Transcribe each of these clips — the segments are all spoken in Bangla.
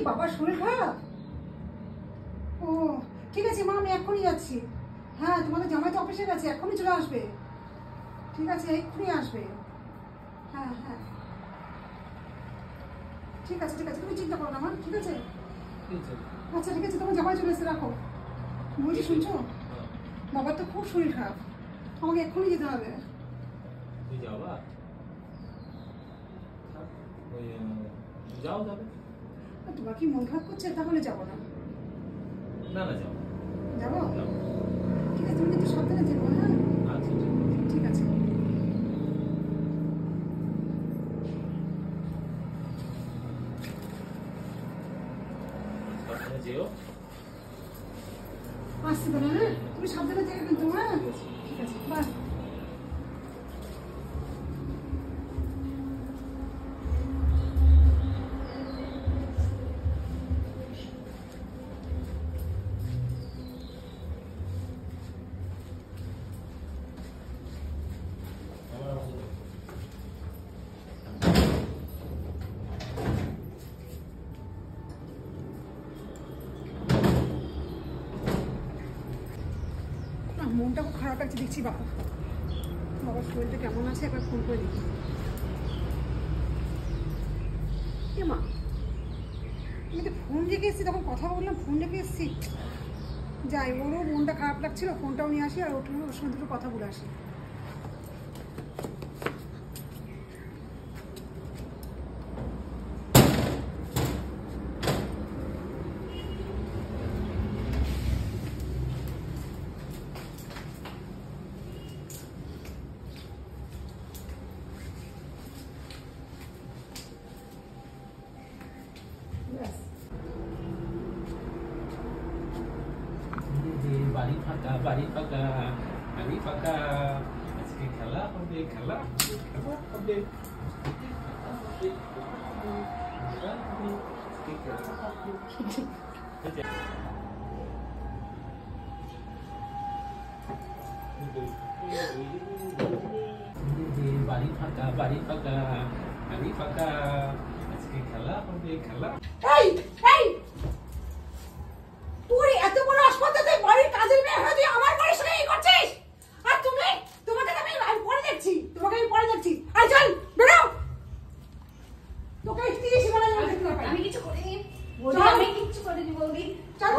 বাবার শরীর খারাপ? ও ঠিক আছে মা, আমি এক্ষুনি যাচ্ছি। হ্যাঁ তোমাদের জামাই তো অফিসে গেছে, এক্ষুনি চলে আসবে। ঠিক আছে এক্ষুনি আসবে। হ্যাঁ হ্যাঁ ঠিক আছে তুমি চিন্তা করো না মা, ঠিক আছে? আচ্ছা ঠিক আছে, তোমার জামাই চলে এসে, রাখো। বলছি শুনছো, বাবার তো খুব শরীর খারাপ, আমাকে এক্ষুনি যেতে হবে। তোমার কি মন খারাপ করছে? তাহলে যাবো না। যাবো? ঠিক আছে, তুমি কিন্তু সাবধানে থেকো। হ্যাঁ ঠিক আছে। আসছি তো না, তুমি সাবধানে থেকো কিন্তু। হ্যাঁ ঠিক আছে, বাই। মনটা খুব খারাপ লাগছে দেখছি। বাবার শরীরটা কেমন আছে একবার ফোন করে দেখি। এ মা, আমি তো ফোন রেখে এসেছি, তখন কথা বললাম, ফোন রেখে এসেছি। যাই, ওরও মনটা খারাপ লাগছিল, ফোনটাও নিয়ে আসি আর ওর সঙ্গে দুটো কথা বলে আসি। বাড়ি ফাঁকা, বাড়ি ফাঁকা, বাড়ি ফাঁকা। আজকে খেলা হবে, খেলা হবে। বাড়ি ফাঁকা, বাড়ি ফাঁকা, বাড়ি ফাঁকা। আজকে খেলা হবে, খেলা। তুই এত বড় আসপাতে তুই বাড়ির কাজের মেয়ে হয়ে তুই আমার বাড়ির সঙ্গে এই করছিস? আর তোমাকে আমি পরে দেখছি, তোমাকে আমি পরে দেখছি। আয় চল বেরো। তোকে স্ত্রী সীমানা জানা দেখতে পাই। আমি কিছু করিনি বৌদি, আমি কিছু করিনি বৌদি। চল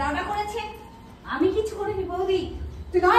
দাদা করেছে, আমি কিছু করিনি বৌদি। তুই না